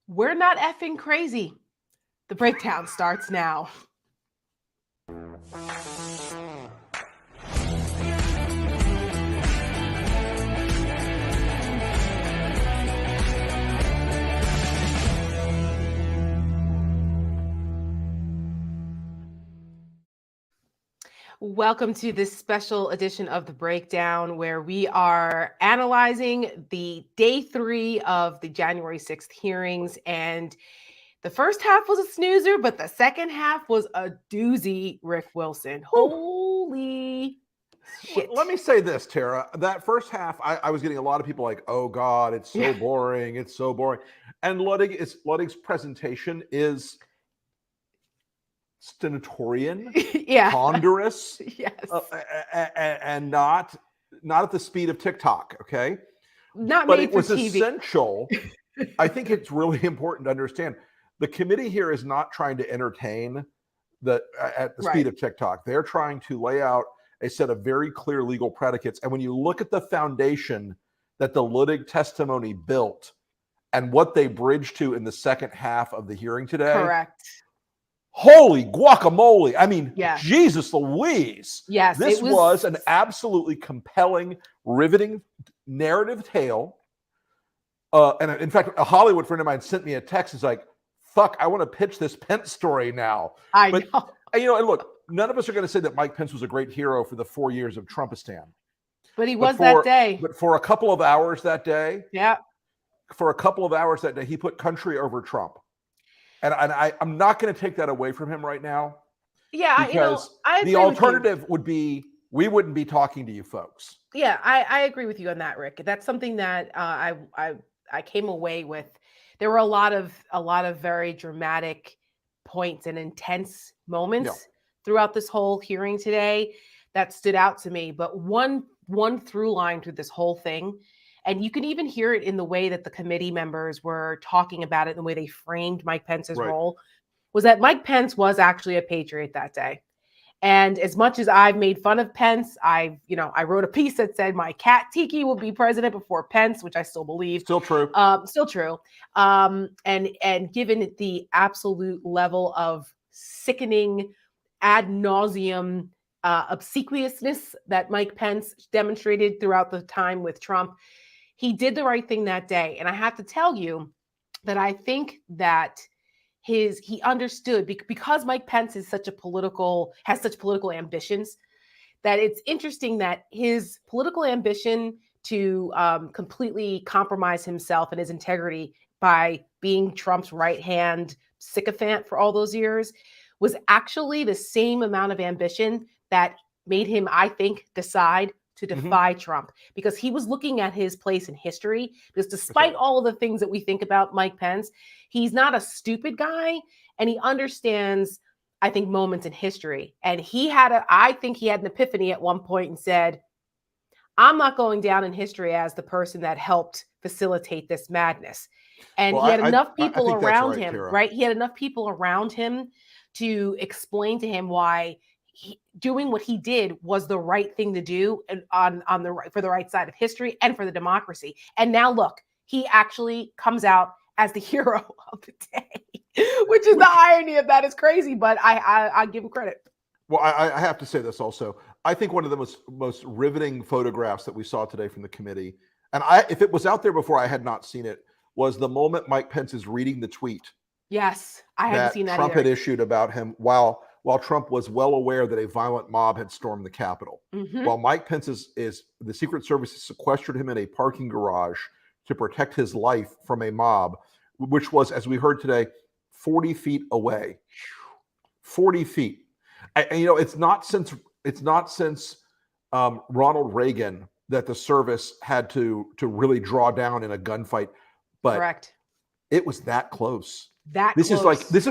We're not effing crazy. The breakdown starts now. Welcome to this special edition of The Breakdown, where we are analyzing the day 3 of the January 6th hearings. And the first half was a snoozer, but the second half was a doozy, Rick Wilson. Holy shit. Let me say this, Tara. That first half, I was getting a lot of people like, oh, God, it's so boring. It's so boring. And Ludwig's presentation is stentorian, ponderous, and not at the speed of TikTok, okay? But it was essential. I think it's really important to understand the committee here is not trying to entertain at the speed of TikTok. They're trying to lay out a set of very clear legal predicates. And when you look at the foundation that the Ludwig testimony built and what they bridged to in the second half of the hearing today. Correct. Holy guacamole. I mean, Jesus Louise. Yes. This was an absolutely compelling, riveting narrative tale. And in fact, a Hollywood friend of mine sent me a text. It's like, fuck, I want to pitch this Pence story now. I know. And look, none of us are going to say that Mike Pence was a great hero for the 4 years of Trumpistan. But he was that day. But for a couple of hours that day. Yeah. For a couple of hours that day, he put country over Trump. And I'm not going to take that away from him right now. Yeah, because the alternative would be we wouldn't be talking to you folks. Yeah, I agree with you on that, Rick. That's something that I came away with. There were a lot of very dramatic points and intense moments throughout this whole hearing today that stood out to me. But one through line through this whole thing, and you can even hear it in the way that the committee members were talking about it, and the way they framed Mike Pence's role, was that Mike Pence was actually a patriot that day. And as much as I've made fun of Pence, I wrote a piece that said my cat Tiki will be president before Pence, which I still believe. Still true. Still true. And given the absolute level of sickening ad nauseum obsequiousness that Mike Pence demonstrated throughout the time with Trump, he did the right thing that day. And I have to tell you that I think that he understood, because Mike Pence has such political ambitions, that it's interesting that his political ambition to completely compromise himself and his integrity by being Trump's right-hand sycophant for all those years was actually the same amount of ambition that made him, I think, decide to defy Trump, because he was looking at his place in history. Because despite all of the things that we think about Mike Pence, he's not a stupid guy, and he understands, I think, moments in history. And I think he had an epiphany at one point and said, I'm not going down in history as the person that helped facilitate this madness. And he had enough people around him, right? He had enough people around him to explain to him why doing what he did was the right thing to do, and for the right side of history and for the democracy. And now look, he actually comes out as the hero of the day, which is the irony of that. Is crazy, but I give him credit. Well, I have to say this also. I think one of the most riveting photographs that we saw today from the committee, and if it was out there before, I had not seen it, was the moment Mike Pence is reading the tweet. Yes, I hadn't seen that Trump had issued about him while Trump was well aware that a violent mob had stormed the Capitol. While Mike Pence the Secret Service has sequestered him in a parking garage to protect his life from a mob, which was, as we heard today, 40 feet away. 40 feet. It's not since Ronald Reagan that the service had to really draw down in a gunfight, but correct. It was that close.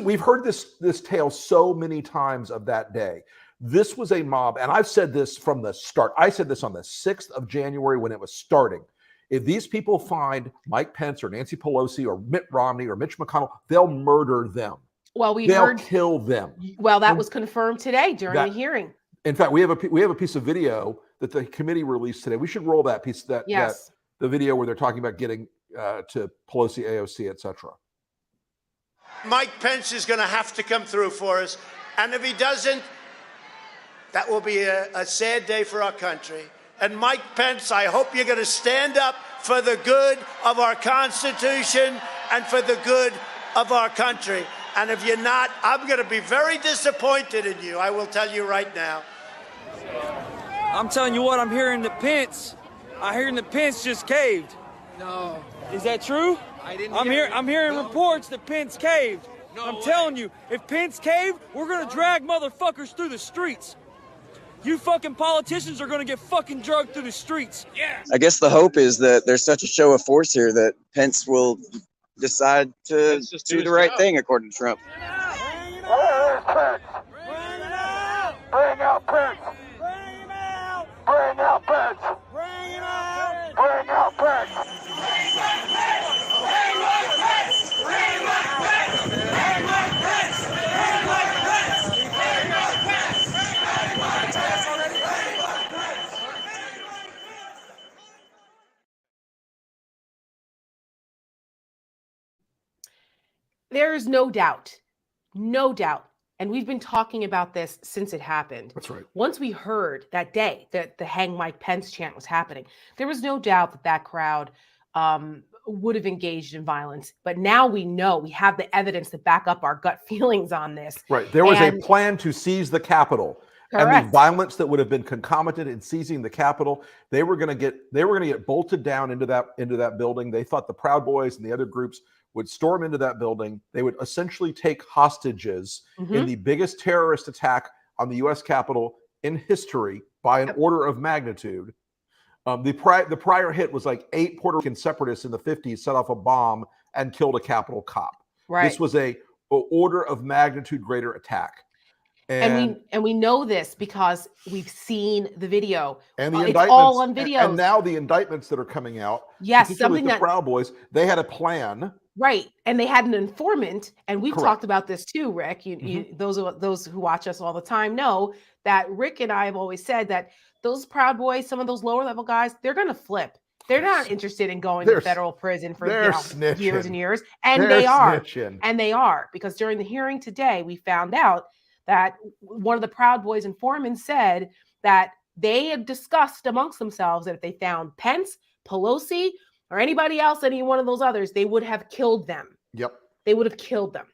We've heard this tale so many times of that day. This was a mob, and I've said this from the start. I said this on the 6th of January when it was starting. If these people find Mike Pence or Nancy Pelosi or Mitt Romney or Mitch McConnell, they'll murder them. Well, they'll kill them. Well, that was confirmed today during the hearing. In fact, we have a piece of video that the committee released today. We should roll that piece. The video where they're talking about getting to Pelosi, AOC, etc. Mike Pence is going to have to come through for us. And if he doesn't, that will be a sad day for our country. And Mike Pence, I hope you're going to stand up for the good of our Constitution and for the good of our country. And if you're not, I'm going to be very disappointed in you. I will tell you right now. I'm telling you what, I'm hearing that Pence just caved. No. Is that true? I didn't I'm hearing reports that Pence caved. No I'm way. telling you, if Pence caved, we're gonna drag motherfuckers through the streets. You fucking politicians are gonna get fucking drugged through the streets. Yeah. I guess the hope is that there's such a show of force here that Pence will decide to do the right thing, according to Trump. Bring out Pence! Bring out Pence! Bring him out! Bring out Pence! Bring him out! Bring out Pence! There is no doubt, and we've been talking about this since it happened. That's right. Once we heard that day that the Hang Mike Pence chant was happening, there was no doubt that that crowd would have engaged in violence. But now we know, we have the evidence to back up our gut feelings on this. Right. There was a plan to seize the Capitol. Correct. And the violence that would have been concomitant in seizing the Capitol, they were going to get bolted down into that building. They thought the Proud Boys and the other groups would storm into that building. They would essentially take hostages in the biggest terrorist attack on the U.S. Capitol in history by an order of magnitude. The prior hit was like 8 Puerto Rican separatists in the 50s set off a bomb and killed a Capitol cop. Right. This was a order of magnitude greater attack. And we know this because we've seen the video. And the it's indictments, all on video. And now the indictments that are coming out. Yes, something the that Proud Boys, they had a plan. Right, and they had an informant, and we've Correct. talked about this too, Rick. Those who watch us all the time know that Rick and I have always said that those Proud Boys, some of those lower level guys, they're going to flip. They're not interested in going to federal prison for years and years, and they are, and they are, because during the hearing today, we found out that one of the Proud Boys informants said that they had discussed amongst themselves that if they found Pence, Pelosi, or anybody else, any one of those others, they would have killed them. Yep. They would have killed them.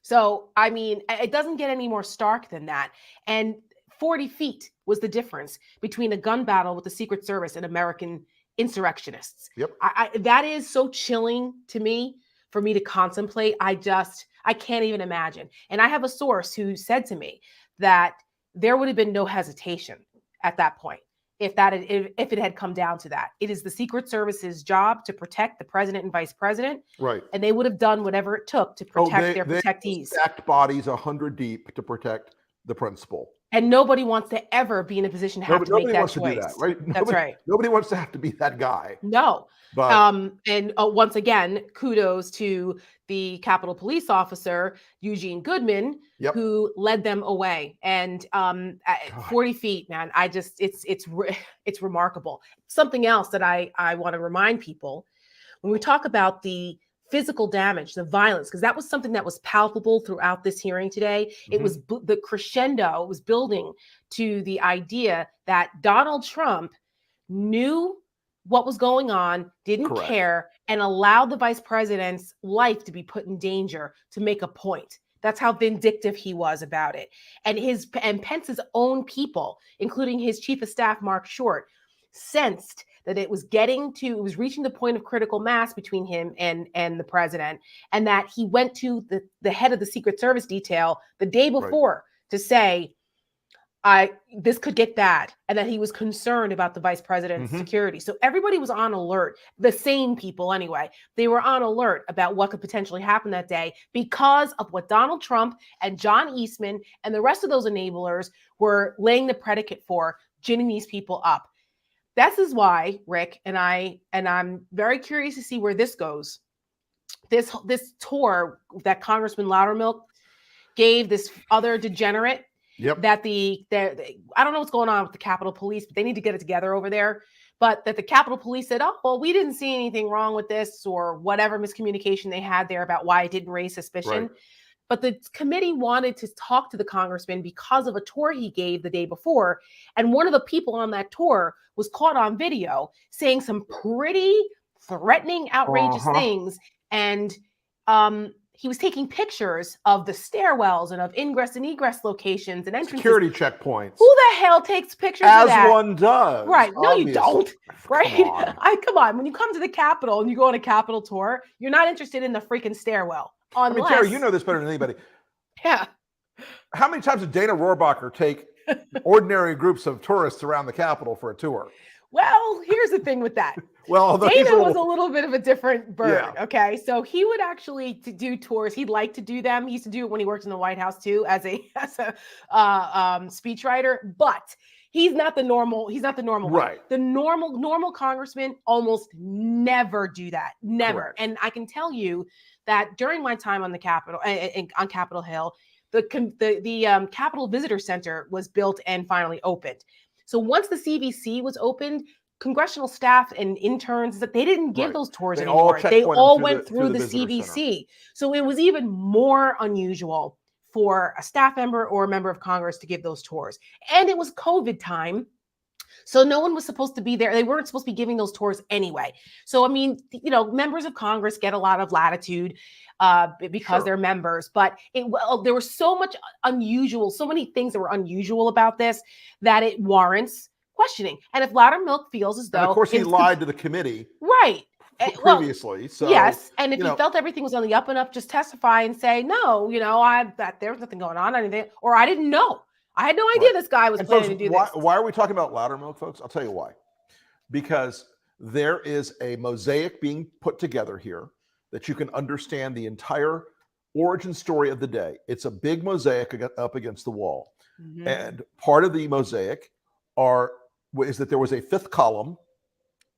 So, I mean, it doesn't get any more stark than that. And 40 feet was the difference between a gun battle with the Secret Service and American insurrectionists. Yep. That is so chilling to me, for me to contemplate. I can't even imagine. And I have a source who said to me that there would have been no hesitation at that point. If it had come down to that. It is the Secret Service's job to protect the president and vice president. Right. And they would have done whatever it took to protect their protectees. Stacked bodies 100 deep to protect the principal. And nobody wants to ever be in a position to have to make that choice. Nobody wants to do that, right? That's right. Nobody wants to have to be that guy. No. But, and once again, kudos to the Capitol Police officer, Eugene Goodman, who led them away. And at 40 feet, man, it's remarkable. Something else that I want to remind people, when we talk about the physical damage, the violence, because that was something that was palpable throughout this hearing today. It was the crescendo, it was building to the idea that Donald Trump knew what was going on, didn't care, and allowed the vice president's life to be put in danger to make a point. That's how vindictive he was about it. And Pence's own people, including his chief of staff, Mark Short, sensed that it was reaching the point of critical mass between him and the president, and that he went to the head of the Secret Service detail the day before to say, this could get bad, and that he was concerned about the vice president's security. So everybody was on alert. The sane people, anyway, they were on alert about what could potentially happen that day because of what Donald Trump and John Eastman and the rest of those enablers were laying the predicate for, ginning these people up. This is why, Rick, and I'm very curious to see where this goes. This tour that Congressman Loudermilk gave this other degenerate, that I don't know what's going on with the Capitol Police, but they need to get it together over there, but that the Capitol Police said, oh, well, we didn't see anything wrong with this, or whatever miscommunication they had there about why it didn't raise suspicion. Right. But the committee wanted to talk to the congressman because of a tour he gave the day before. And one of the people on that tour was caught on video saying some pretty threatening, outrageous things. And he was taking pictures of the stairwells and of ingress and egress locations and entrances. Security checkpoints. Who the hell takes pictures of that? As one does. Right. No, obviously. you don't. Right. Come on. When you come to the Capitol and you go on a Capitol tour, you're not interested in the freaking stairwell. Unless... I mean, Terry, you know this better than anybody. Yeah. How many times did Dana Rohrabacher take ordinary groups of tourists around the Capitol for a tour? Well, here's the thing with that. Well, Dana was a little bit of a different bird. Yeah. Okay. So he would actually do tours. He'd like to do them. He used to do it when he worked in the White House too, as a speechwriter, but he's not the normal one. Right. The normal congressmen almost never do that. Never. Correct. And I can tell you that during my time on the Capitol, on Capitol Hill, the Capitol Visitor Center was built and finally opened. So once the CVC was opened, congressional staff and interns, that they didn't give those tours anymore. They all went through the CVC. So it was even more unusual for a staff member or a member of Congress to give those tours. And it was COVID time. So no one was supposed to be there. They weren't supposed to be giving those tours anyway. So, I mean, members of Congress get a lot of latitude because they're members. But there was so many things that were unusual about this that it warrants questioning. And if Loudermilk feels as though... And of course, he lied to the committee. Right. Previously. So, yes. And if he felt everything was on the up and up, just testify and say, no, that there was nothing going on, or I didn't know. I had no idea this guy was planning to do this. Why are we talking about Loudermilk, folks? I'll tell you why. Because there is a mosaic being put together here that you can understand the entire origin story of the day. It's a big mosaic up against the wall. Mm-hmm. And part of the mosaic is that there was a fifth column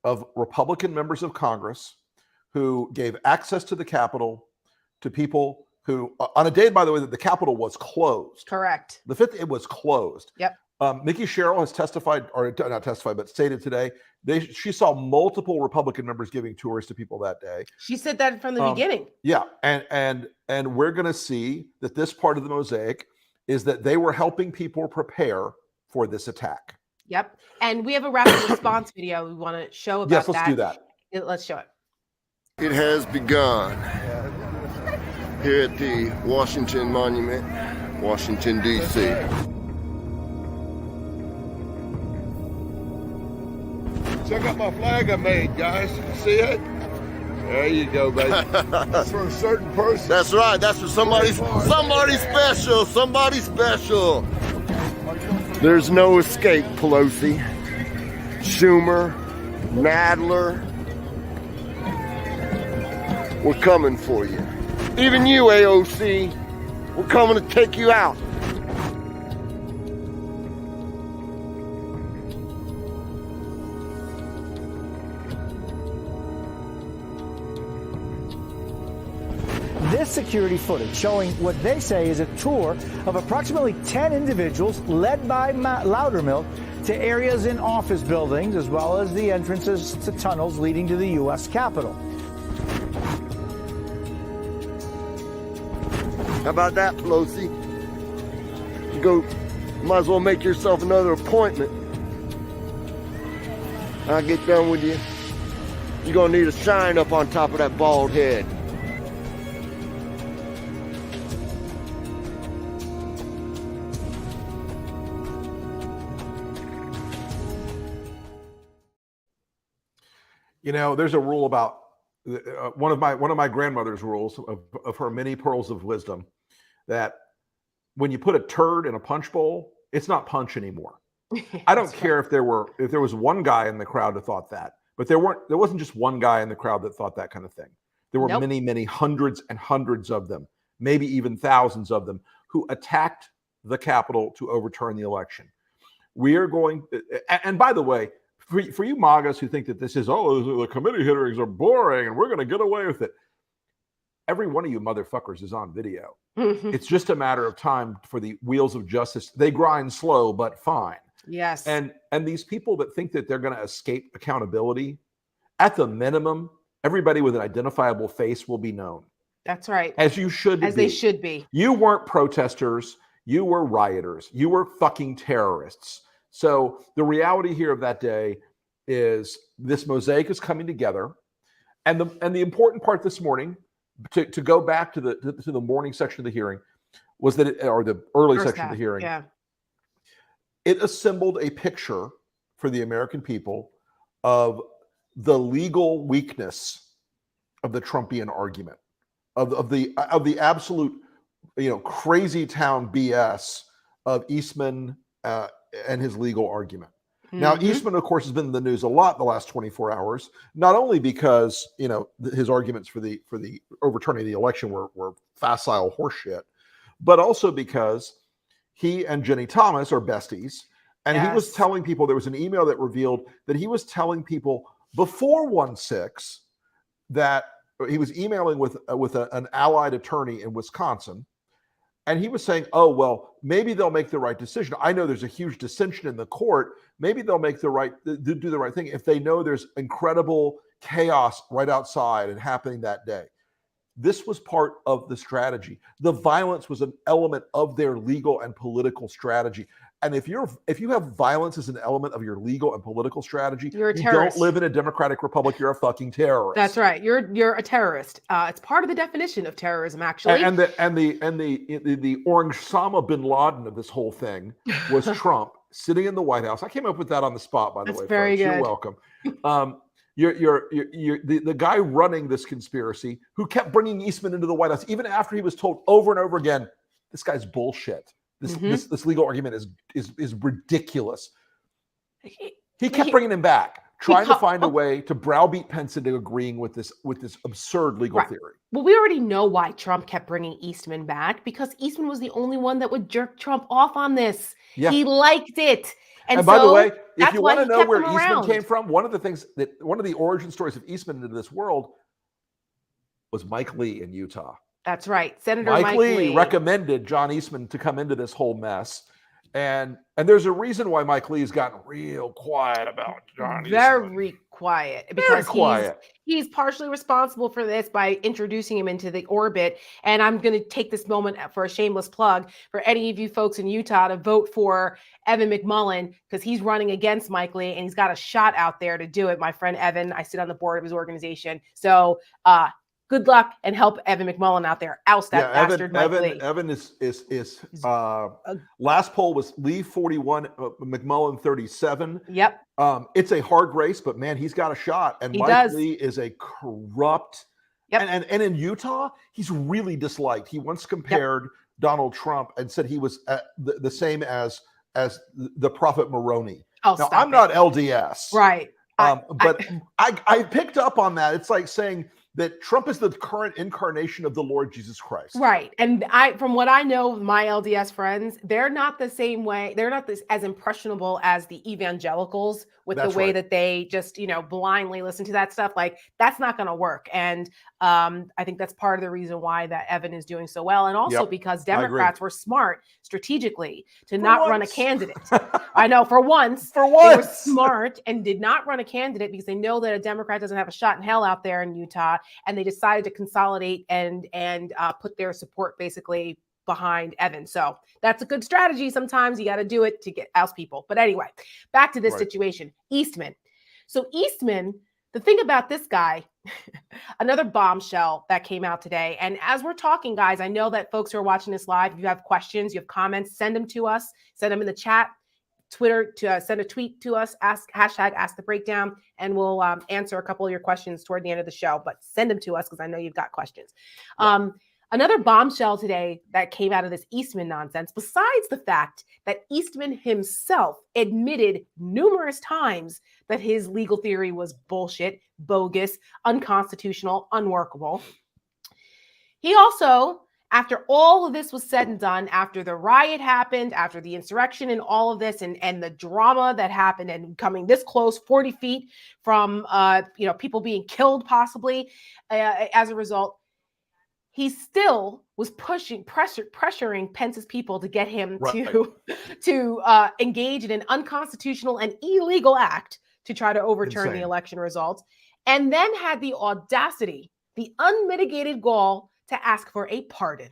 of Republican members of Congress who gave access to the Capitol to people who, on a day, by the way, that the Capitol was closed. Correct. The fifth, it was closed. Yep. Mickey Sherrill has testified, or not testified, but stated today, she saw multiple Republican members giving tours to people that day. She said that from the beginning. Yeah, and we're going to see that this part of the mosaic is that they were helping people prepare for this attack. Yep. And we have a rapid response video we want to show about that. Yes, let's do that. Let's show it. It has begun here at the Washington Monument, Washington, D.C. Check out my flag I made, guys. See it? There you go, baby. That's for a certain person. That's right. That's for somebody special. Somebody special. There's no escape, Pelosi, Schumer, Nadler. We're coming for you. Even you, AOC, we're coming to take you out. This security footage showing what they say is a tour of approximately 10 individuals led by Loudermilk to areas in office buildings, as well as the entrances to tunnels leading to the U.S. Capitol. How about that, Pelosi? Might as well make yourself another appointment. I'll get done with you. You're gonna need a shine up on top of that bald head. There's a rule about one of my grandmother's rules of her many pearls of wisdom, that when you put a turd in a punch bowl, it's not punch anymore. I don't care if there was one guy in the crowd that thought that, but there wasn't just one guy in the crowd that thought that kind of thing. There were many, many hundreds and hundreds of them, maybe even thousands of them, who attacked the Capitol to overturn the election. We are going, and by the way, for you MAGAs who think that this is, the committee hearings are boring and we're going to get away with it. Every one of you motherfuckers is on video. It's just a matter of time for the wheels of justice. They grind slow, but fine. Yes. And these people that think that they're going to escape accountability, at the minimum, everybody with an identifiable face will be known. That's right. As you should As be. they should be. You weren't protesters. You were rioters. You were fucking terrorists. So the reality here of that day is this mosaic is coming together. And the important part this morning, to go back to the morning section of the hearing, was that or the early First section half, of the hearing, yeah. it assembled a picture for the American people of the legal weakness of the Trumpian argument, of the absolute, crazy town BS of Eastman and his legal argument. Now, Eastman, of course, has been in the news a lot the last 24 hours, not only because, his arguments for the overturning the election were facile horseshit, but also because he and Jenny Thomas are besties. And he was telling people, there was an email that revealed that he was telling people before 1/6 that he was emailing with an allied attorney in Wisconsin. And he was saying, oh, well, maybe they'll make the right decision. I know there's a huge dissension in the court. Maybe they'll do the right thing if they know there's incredible chaos right outside and happening that day. This was part of the strategy. The violence was an element of their legal and political strategy. And if you have violence as an element of your legal and political strategy, you're a you terrorist. don't live in a democratic republic. You're a fucking terrorist. That's right. You're a terrorist. It's part of the definition of terrorism, actually. And the orange Osama bin Laden of this whole thing was Trump sitting in the White House. I came up with that on the spot, by the way. That's very folks. good. You're welcome. You're the guy running this conspiracy who kept bringing Eastman into the White House, even after he was told over and over again, this guy's bullshit. This legal argument is ridiculous. He kept bringing him back, trying to find a way to browbeat Pence into agreeing with this absurd legal theory. Well, we already know why Trump kept bringing Eastman back, because Eastman was the only one that would jerk Trump off on this. Yeah. He liked it. And by the way, if you want to know where Eastman came from, one of the origin stories of Eastman into this world was Mike Lee in Utah. That's right. Senator Mike Lee recommended John Eastman to come into this whole mess. And there's a reason why Mike Lee's gotten real quiet about John Eastman. Very quiet. Because he's partially responsible for this by introducing him into the orbit. And I'm going to take this moment for a shameless plug for any of you folks in Utah to vote for Evan McMullin, because he's running against Mike Lee and he's got a shot out there to do it. My friend Evan, I sit on the board of his organization. So good luck and help Evan McMullin out there. Oust that bastard Mike Lee. Evan is last poll was Lee 41, McMullin 37. Yep. It's a hard race, but man, he's got a shot. And Mike Lee is a corrupt. Yep. And in Utah, he's really disliked. He once compared Donald Trump and said he was the same as the prophet Moroni. Oh, now, I'm not LDS. Right. But I picked up on that. It's like saying that Trump is the current incarnation of the Lord Jesus Christ. Right. And from what I know, my LDS friends, they're not the same way. They're not as impressionable as the evangelicals with the way that they just, blindly listen to that stuff. Like, that's not going to work. And I think that's part of the reason why that Evan is doing so well. And also because Democrats were smart strategically to not run a candidate. I know for once they were smart and did not run a candidate because they know that a Democrat doesn't have a shot in hell out there in Utah. And they decided to consolidate and put their support basically behind Evan. So that's a good strategy. Sometimes you got to do it to oust people. But anyway, back to this situation. Eastman. So Eastman, the thing about this guy, another bombshell that came out today. And as we're talking, guys, I know that folks who are watching this live, if you have questions, you have comments, send them to us, send them in the chat, Twitter, to send a tweet to us, #ask the breakdown, and we'll answer a couple of your questions toward the end of the show. But send them to us because I know you've got questions. Another bombshell today that came out of this Eastman nonsense, besides the fact that Eastman himself admitted numerous times that his legal theory was bullshit, bogus, unconstitutional, unworkable. He also, after all of this was said and done, after the riot happened, after the insurrection and all of this and the drama that happened and coming this close, 40 feet from people being killed possibly as a result, he still was pressuring Pence's people to get him to engage in an unconstitutional and illegal act to try to overturn the election results, and then had the audacity, the unmitigated gall to ask for a pardon.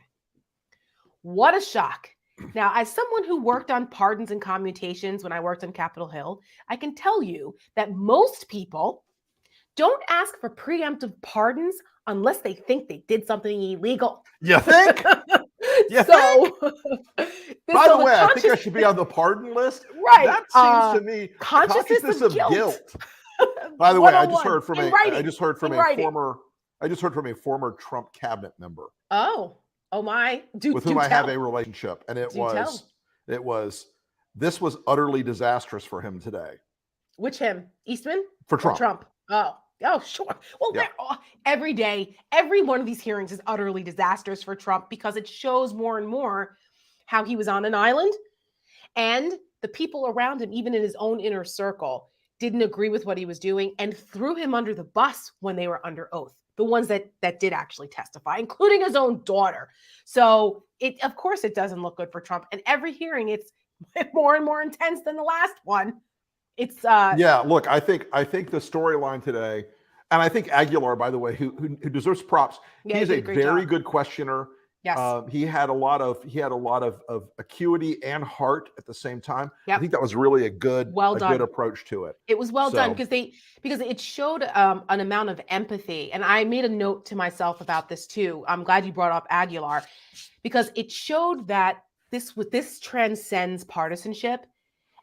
What a shock. Now, as someone who worked on pardons and commutations when I worked on Capitol Hill, I can tell you that most people don't ask for preemptive pardons unless they think they did something illegal. You think? You think? By the way, I think I should be on the pardon list. Right. That seems to me consciousness of guilt. By the way, I just heard from a former Trump cabinet member. Oh my! With whom I have a relationship, and this was utterly disastrous for him today. Which him? Eastman? For Trump. Oh, sure. Well, every day, every one of these hearings is utterly disastrous for Trump because it shows more and more how he was on an island, and the people around him, even in his own inner circle, didn't agree with what he was doing and threw him under the bus when they were under oath. The ones that did actually testify, including his own daughter. So of course it doesn't look good for Trump. And every hearing, it's more and more intense than the last one. It's look, I think the storyline today, and I think Aguilar, by the way, who deserves props. Yeah, he's a very good questioner. Yes. He had a lot of acuity and heart at the same time. Yep. I think that was really a good approach to it. It was well done because it showed an amount of empathy. And I made a note to myself about this too. I'm glad you brought up Aguilar because it showed that this transcends partisanship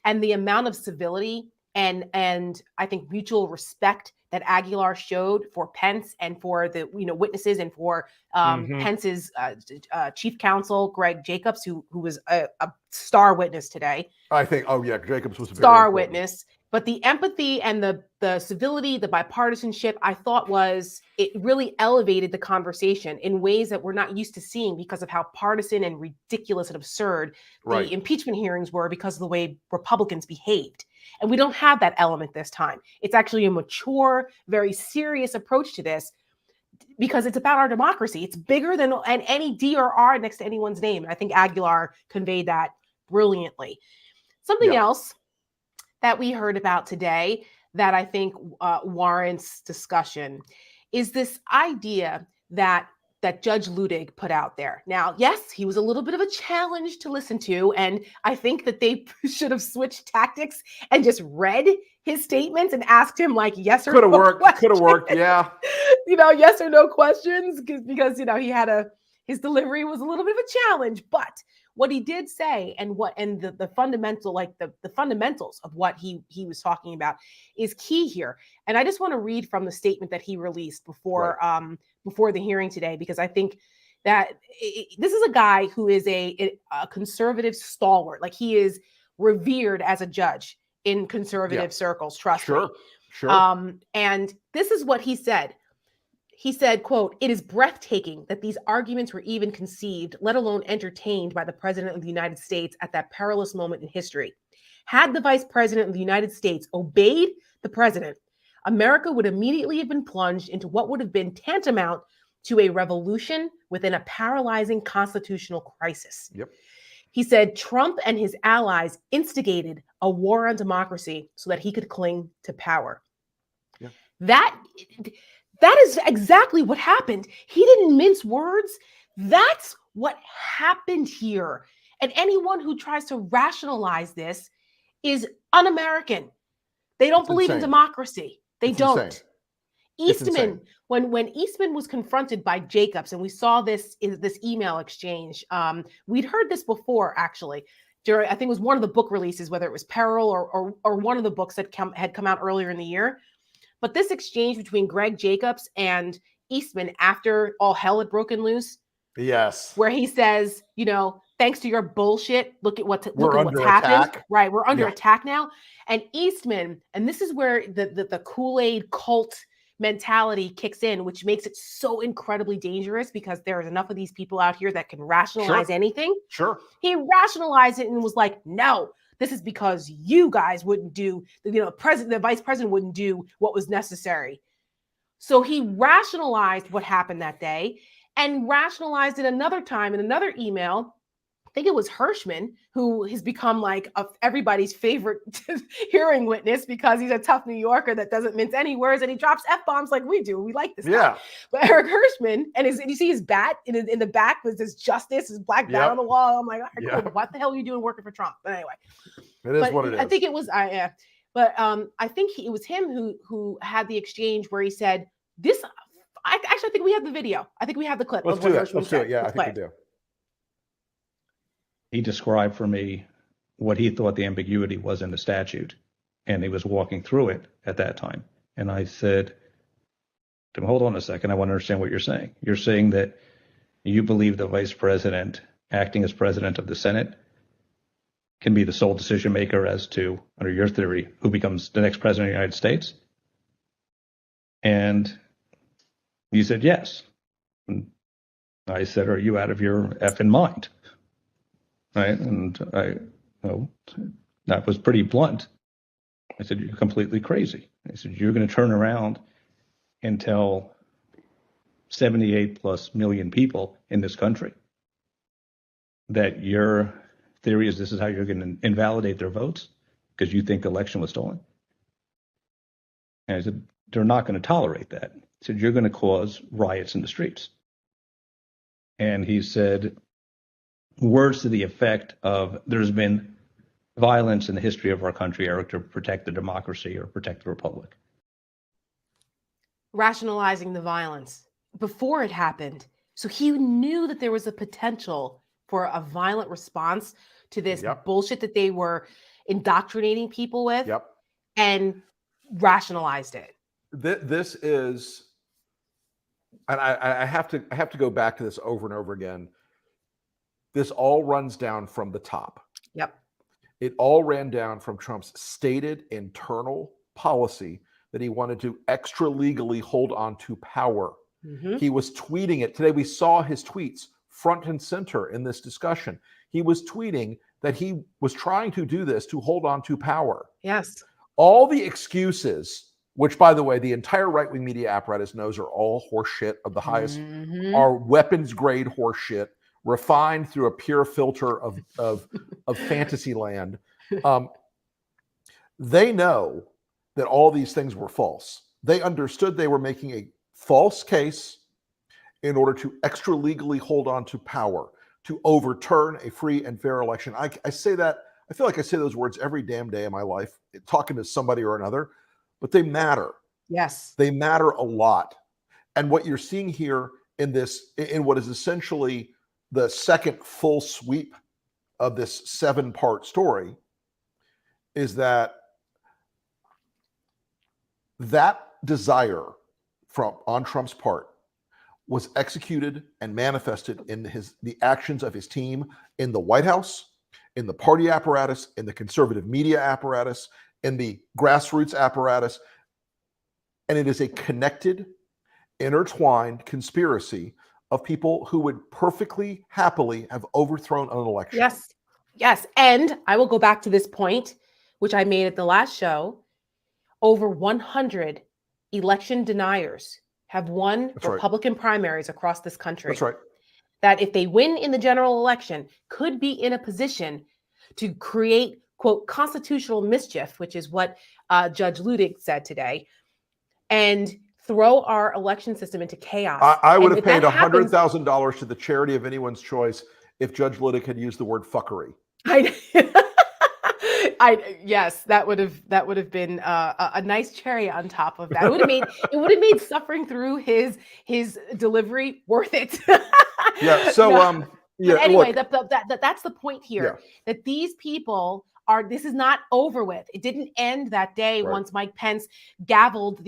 and the amount of civility and I think mutual respect that Aguilar showed for Pence and for the witnesses and for Pence's chief counsel Greg Jacobs, who was a star witness today. I think. Oh yeah, Jacobs was a star witness. But the empathy and the civility, the bipartisanship, I thought it really elevated the conversation in ways that we're not used to seeing because of how partisan and ridiculous and absurd the impeachment hearings were because of the way Republicans behaved. And we don't have that element this time. It's actually a mature, very serious approach to this because it's about our democracy. It's bigger than any D or R next to anyone's name. And I think Aguilar conveyed that brilliantly. Something else that we heard about today that I think warrants discussion is this idea that Judge Ludig put out there. Now, yes, he was a little bit of a challenge to listen to, and I think that they should have switched tactics and just read his statements and asked him like yes or no questions. Could have worked, yeah. Yes or no questions because his delivery was a little bit of a challenge, but what he did say and the fundamental, the fundamentals of what he was talking about is key here. And I just want to read from the statement that he released before the hearing today, because I think that this is a guy who is a conservative stalwart. Like he is revered as a judge in conservative circles. Trust me. Sure. And this is what he said. He said, quote, "It is breathtaking that these arguments were even conceived, let alone entertained by the President of the United States at that perilous moment in history. Had the Vice President of the United States obeyed the President, America would immediately have been plunged into what would have been tantamount to a revolution within a paralyzing constitutional crisis." Yep. He said Trump and his allies instigated a war on democracy so that he could cling to power. Yeah. That is exactly what happened. He didn't mince words. That's what happened here. And anyone who tries to rationalize this is un-American. They don't believe in democracy. They don't. Eastman, when Eastman was confronted by Jacobs, and we saw this email exchange, we'd heard this before, actually. I think it was one of the book releases, whether it was Peril or one of the books that had come out earlier in the year. But this exchange between Greg Jacobs and Eastman after all hell had broken loose. Yes. Where he says, thanks to your bullshit, look at what's happened. Attack. Right. We're under attack now. And Eastman, and this is where the Kool-Aid cult mentality kicks in, which makes it so incredibly dangerous because there's enough of these people out here that can rationalize anything. Sure. He rationalized it and was like, no, this is because you guys wouldn't do, the vice president wouldn't do what was necessary. So he rationalized what happened that day. and rationalized it another time in another email. I think it was Hirschman, who has become like everybody's favorite hearing witness because he's a tough New Yorker that doesn't mince any words and he drops F-bombs like we do. We like this guy. But Eric Hirschman, and you see his bat in the back with his justice, his black bat on the wall. I'm like, all right, cool. What the hell are you doing working for Trump? But anyway. It is what it is. I think it was, I think it was him who had the exchange where he said, this, I think we have the video. I think we have the clip. Let's do it. Let's do it. Yeah, I think we do. He described for me what he thought the ambiguity was in the statute, and he was walking through it at that time. And I said, hold on a second, I want to understand what you're saying. You're saying that you believe the vice president, acting as president of the Senate, can be the sole decision maker as to, under your theory, who becomes the next president of the United States? And you said yes. And I said, are you out of your effing mind? Right? And that was pretty blunt. I said, you're completely crazy. I said, you're going to turn around and tell 78 plus million people in this country that your theory is this is how you're going to invalidate their votes because you think the election was stolen? And I said, they're not going to tolerate that. I said, you're going to cause riots in the streets. And he said words to the effect of, there's been violence in the history of our country, Eric, to protect the democracy or protect the republic. Rationalizing the violence before it happened. So he knew that there was a potential for a violent response to this bullshit that they were indoctrinating people with, and rationalized it. This is, and I have to go back to this over and over again. This all runs down from the top. It all ran down from Trump's stated internal policy that he wanted to extra legally hold on to power. He was tweeting it today. We saw his tweets front and center in this discussion. He was tweeting that he was trying to do this to hold on to power. All the excuses, which, by the way, the entire right-wing media apparatus knows are all horseshit of the highest, are weapons-grade horseshit, refined through a pure filter of fantasy land. They know that all these things were false. They understood they were making a false case in order to extra legally hold on to power, to overturn a free and fair election. I say that, I feel like I say those words every damn day of my life, talking to somebody or another, but they matter. They matter a lot. And what you're seeing here in this, in what is essentially the second full sweep of this 7-part story, is that desire on Trump's part was executed and manifested in the actions of his team in the White House, in the party apparatus, in the conservative media apparatus, in the grassroots apparatus. And it is a connected, intertwined conspiracy of people who would perfectly happily have overthrown an election. Yes. And I will go back to this point, which I made at the last show. Over 100 election deniers have won Republican primaries across this country. That if they win in the general election, could be in a position to create, quote, constitutional mischief, which is what Judge Ludig said today, and throw our election system into chaos. I would have paid $100,000 to the charity of anyone's choice if Judge Ludig had used the word fuckery. Yes, that would have been a nice cherry on top of that. It would have made suffering through his delivery worth it. But anyway, that's the point here. That these people this is not over with. It didn't end that day once Mike Pence gavelled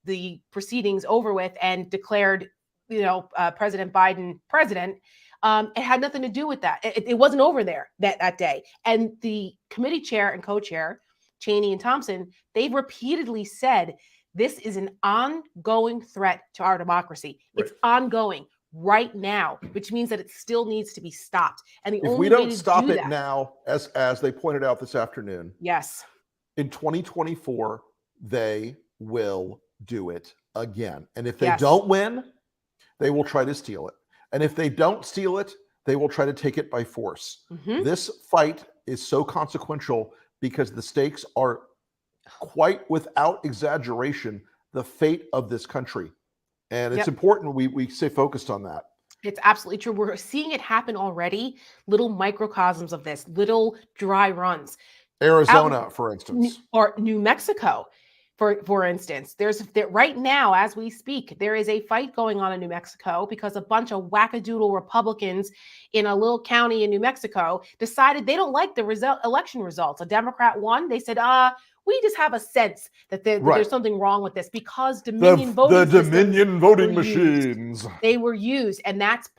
the proceedings over with and declared, President Biden president. It had nothing to do with that. It wasn't over there that day. And the committee chair and co-chair, Cheney and Thompson, they've repeatedly said this is an ongoing threat to our democracy. It's ongoing right now, which means that it still needs to be stopped. And if we don't stop it now, as they pointed out this afternoon, in 2024, they will do it again. And if they don't win, they will try to steal it. And if they don't steal it, they will try to take it by force. This fight is so consequential because the stakes are quite without exaggeration the fate of this country. And it's important we stay focused on that. It's absolutely true. We're seeing it happen already. Little microcosms of this, little dry runs. Arizona, for instance. Or New Mexico, for instance. Right now, as we speak, there is a fight going on in New Mexico because a bunch of wackadoodle Republicans in a little county in New Mexico decided they don't like the election results. A Democrat won. They said, we just have a sense that there's something wrong with this because Dominion voting machines. They were used, and that's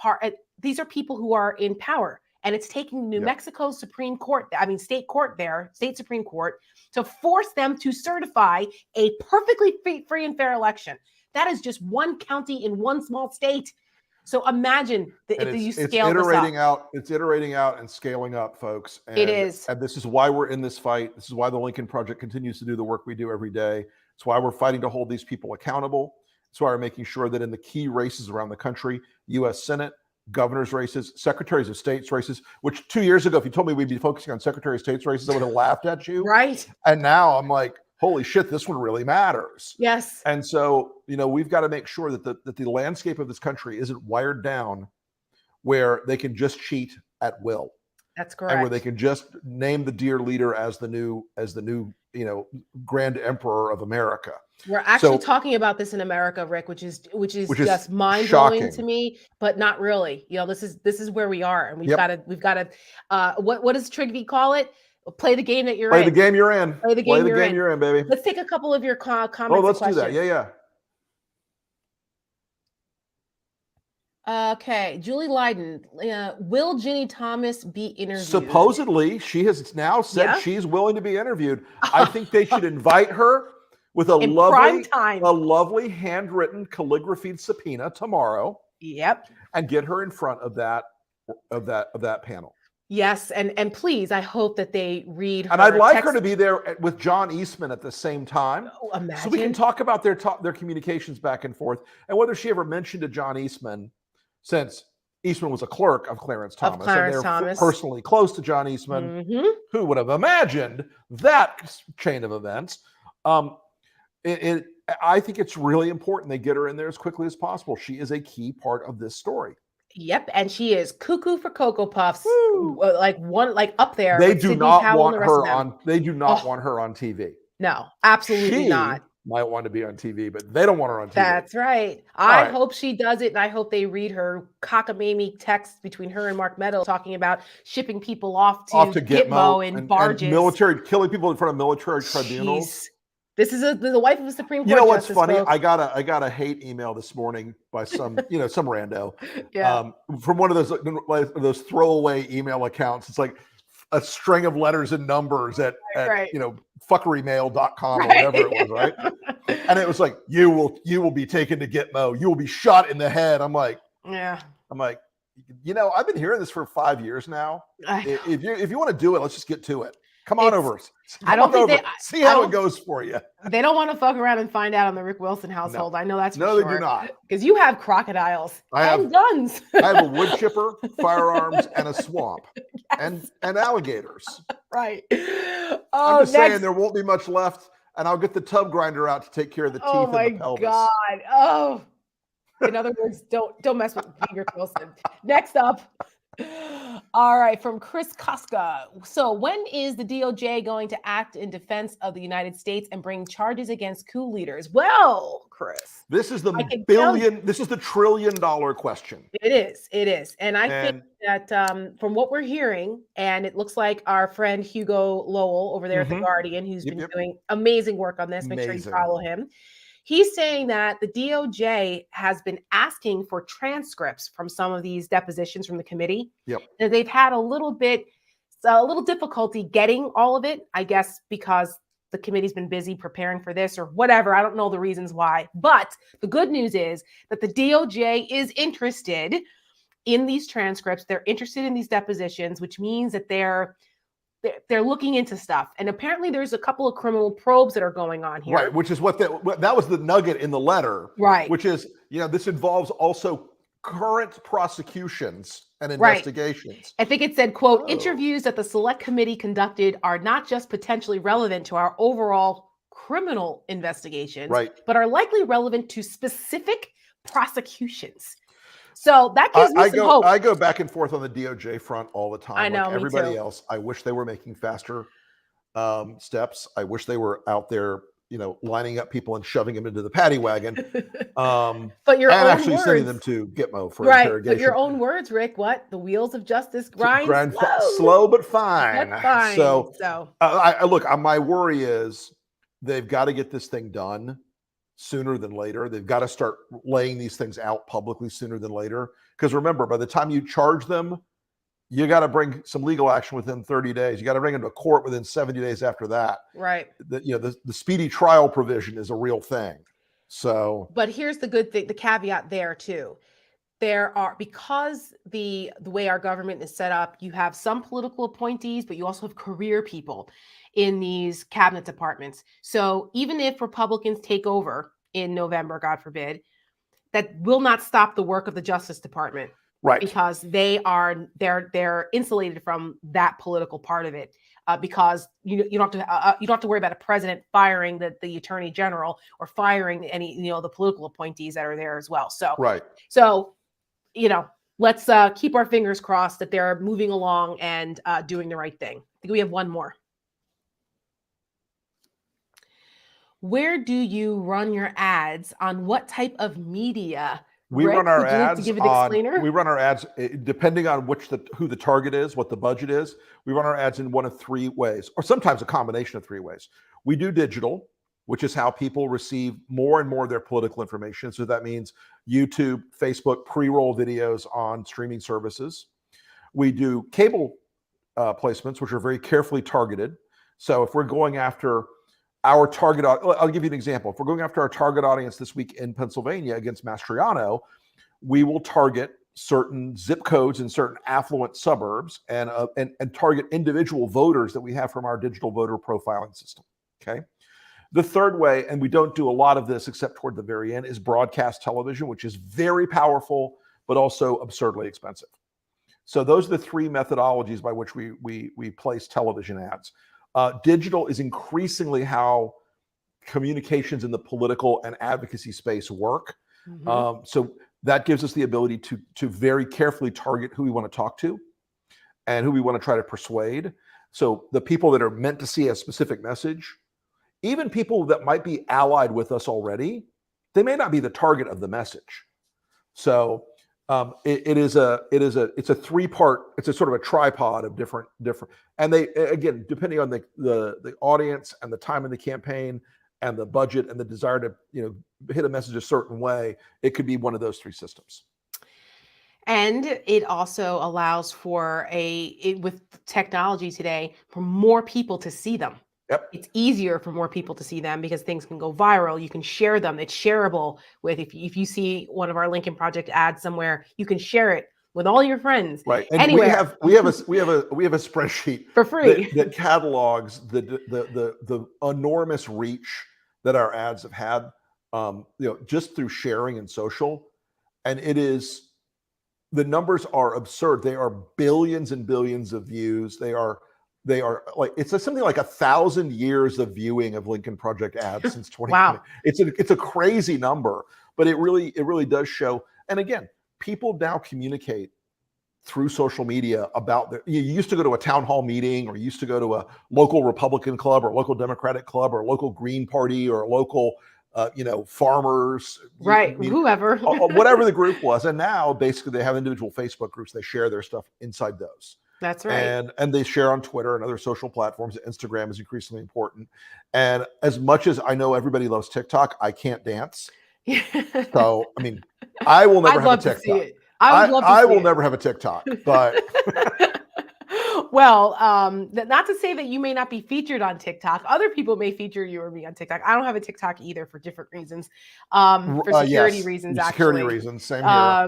these are people who are in power, and it's taking New Mexico Supreme Court, state Supreme Court, to force them to certify a perfectly free and fair election. That is just one county in one small state. So imagine if you scale this up. It's iterating out and scaling up, folks. And, it is. And this is why we're in this fight. This is why the Lincoln Project continues to do the work we do every day. It's why we're fighting to hold these people accountable. It's why we're making sure that in the key races around the country, U.S. Senate, governor's races, secretaries of states races, which 2 years ago, if you told me we'd be focusing on secretary of states races, I would have laughed at you. Right. And now I'm like, holy shit, this one really matters. Yes. And so, we've got to make sure that the landscape of this country isn't wired down where they can just cheat at will. That's correct. And where they can just name the dear leader as the new, grand emperor of America. We're actually talking about this in America, Rick, which is just mind-blowing to me, but not really. This is where we are, and we've got to what does Trigby call it? Play the game that you're in. Play the game you're in. Play the game you're in, baby. Let's take a couple of your comments. Oh, let's do that. Yeah. Okay, Julie Leiden. Will Ginny Thomas be interviewed? Supposedly, she has now said she's willing to be interviewed. I think they should invite her with a lovely handwritten calligraphied subpoena tomorrow. Yep. And get her in front of that panel. Yes, and please, I hope that they read her. And I'd like her to be there with John Eastman at the same time. Oh, imagine. So we can talk about their communications back and forth and whether she ever mentioned to John Eastman, since Eastman was a clerk of Clarence Thomas. And they're personally close to John Eastman. Who would have imagined that chain of events? I think it's really important they get her in there as quickly as possible. She is a key part of this story. Yep, and she is cuckoo for Cocoa Puffs, like up there. They do not want her on. They do not want her on TV. No, absolutely not. Might want to be on TV, but they don't want her on TV. That's right. I hope she does it, and I hope they read her cockamamie text between her and Mark Meadows talking about shipping people off to Gitmo in barges, and killing people in front of military tribunals. This is the wife of a Supreme Court. You know what's justice, funny? folks. I got a hate email this morning by some some rando from one of those throwaway email accounts. It's like a string of letters and numbers at fuckerymail.com or whatever it was, right? And it was like, you will be taken to Gitmo. You will be shot in the head. I'm like, I've been hearing this for 5 years now. If you want to do it, let's just get to it. Come on over. See how it goes for you. They don't want to fuck around and find out on the Rick Wilson household. No. I know that's for sure. No, they do not. Because you have crocodiles and guns. I have a wood chipper, firearms, and a swamp, and alligators. Right. I'm just saying there won't be much left, and I'll get the tub grinder out to take care of the teeth and the pelvis. Oh my God. Oh. In other words, don't mess with Rick Wilson. Next up. All right, from Chris Koska. So when is the DOJ going to act in defense of the United States and bring charges against coup leaders? Well, Chris. This is the $1 trillion question. It is. And I think that from what we're hearing, and it looks like our friend Hugo Lowell over there at The Guardian, who's been doing amazing work on this, make sure you follow him. He's saying that the DOJ has been asking for transcripts from some of these depositions from the committee. Yep. And they've had a little difficulty getting all of it, I guess, because the committee's been busy preparing for this or whatever. I don't know the reasons why. But the good news is that the DOJ is interested in these transcripts. They're interested in these depositions, which means that they're looking into stuff. And apparently there's a couple of criminal probes that are going on here. Right, which is that was the nugget in the letter. Right. Which is, This involves also current prosecutions and Right. investigations. I think it said, quote, interviews that the select committee conducted are not just potentially relevant to our overall criminal investigations, Right. but are likely relevant to specific prosecutions. So that gives me some hope. I go back and forth on the DOJ front all the time. I know, like me everybody too. else. I wish they were making faster steps. I wish they were out there, lining up people and shoving them into the paddy wagon. But your and own actually words, sending them to Gitmo for right? interrogation. But your own words, Rick. What the wheels of justice grind slow but fine. But fine. So, So my worry is they've got to get this thing done sooner than later. They've got to start laying these things out publicly sooner than later. Because remember, by the time you charge them, you got to bring some legal action within 30 days. You got to bring them to court within 70 days after that. right. The speedy trial provision is a real thing. So, But here's the good thing, the caveat there too. There are, because the way our government is set up, you have some political appointees, but you also have career people in these cabinet departments. So even if Republicans take over in November, God forbid, that will not stop the work of the Justice Department. right. Because they're insulated from that political part of it, because you don't have to worry about a president firing the attorney general or firing any the political appointees that are there as well. So Right. So let's keep our fingers crossed that they're moving along and doing the right thing. I think we have one more. Where do you run your ads? On what type of media? We Rick, run our would you like ads to give an explainer? We run our ads depending on who the target is, what the budget is. We run our ads in one of three ways, or sometimes a combination of three ways. We do digital, which is how people receive more and more of their political information. So that means YouTube, Facebook, pre-roll videos on streaming services. We do cable placements, which are very carefully targeted. So if we're going after our target, I'll give you an example. If we're going after our target audience this week in Pennsylvania against Mastriano, we will target certain zip codes in certain affluent suburbs and target individual voters that we have from our digital voter profiling system. Okay. The third way, and we don't do a lot of this except toward the very end, is broadcast television, which is very powerful, but also absurdly expensive. So those are the three methodologies by which we place television ads. Digital is increasingly how communications in the political and advocacy space work. Mm-hmm. So that gives us the ability to very carefully target who we want to talk to and who we want to try to persuade. So the people that are meant to see a specific message, even people that might be allied with us already, they may not be the target of the message. So it's a three-part, it's a sort of a tripod of different, and they, again, depending on the audience and the time of the campaign and the budget and the desire to, hit a message a certain way, it could be one of those three systems. And it also allows for with technology today, for more people to see them. Yep. It's easier for more people to see them because things can go viral. You can share them. It's shareable with, if you see one of our Lincoln Project ads somewhere, you can share it with all your friends. Right. And anywhere. we have a spreadsheet for free that catalogs the enormous reach that our ads have had, just through sharing and social. And the numbers are absurd. They are billions and billions of views. They are like, it's something like 1,000 years of viewing of Lincoln Project ads since 2020. Wow. It's a crazy number, but it really does show. And again, people now communicate through social media about you used to go to a town hall meeting, or you used to go to a local Republican club or local Democratic club or local Green Party or local farmers, right? Whoever, whatever the group was. And now basically they have individual Facebook groups. They share their stuff inside those. That's right. And they share on Twitter and other social platforms. Instagram is increasingly important. And as much as I know everybody loves TikTok, I can't dance. So, I mean, I will never have a TikTok. I would love to see I will it. never have a TikTok, but Well, not to say that you may not be featured on TikTok. Other people may feature you or me on TikTok. I don't have a TikTok either for different reasons. For security Yes, reasons, security actually. reasons. Same here.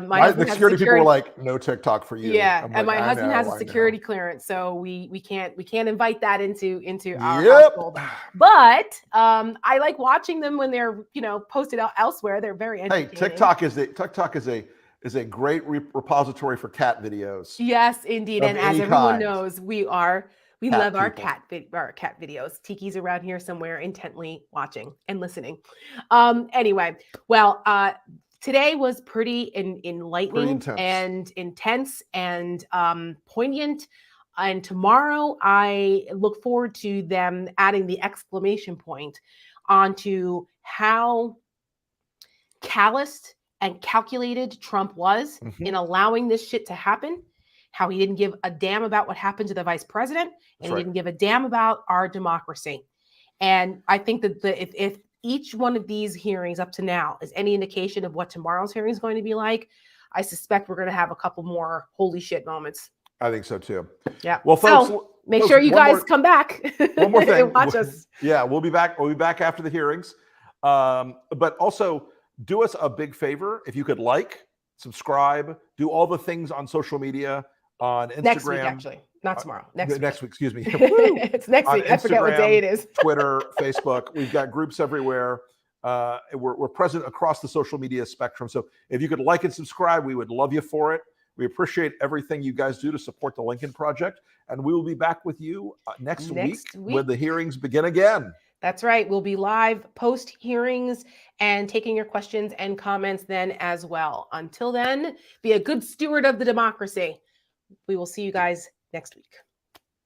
My husband the has security people were security. like, "No TikTok for you." Yeah, I'm and like, my I husband has a know. security clearance, so we can't invite that into our Yep. household. But I like watching them when they're posted out elsewhere. They're very entertaining. Hey, TikTok is a great repository for cat videos. Yes, indeed. Of And as any everyone kind. knows, we Cat love our people. cat videos. Tiki's around here somewhere intently watching and listening. Anyway, well, today was pretty enlightening intense. and intense and poignant. And tomorrow, I look forward to them adding the exclamation point onto how calloused and calculated Trump was in allowing this shit to happen, how he didn't give a damn about what happened to the vice president, and he didn't give a damn about our democracy. And I think that if each one of these hearings up to now is any indication of what tomorrow's hearing is going to be like, I suspect we're going to have a couple more holy shit moments. I think so too. Yeah. Well, folks, so make sure you guys come back. One more thing. And watch us. Yeah, we'll be back. We'll be back after the hearings. But also, do us a big favor. If you could subscribe, do all the things on social media, on Instagram. Next week, actually. Not tomorrow. Next week. Excuse me. It's next week. I forget what day it is. Twitter, Facebook. We've got groups everywhere. We're present across the social media spectrum. So if you could like and subscribe, we would love you for it. We appreciate everything you guys do to support the Lincoln Project. And we will be back with you next week when the hearings begin again. That's right. We'll be live post hearings and taking your questions and comments then as well. Until then, be a good steward of the democracy. We will see you guys next week.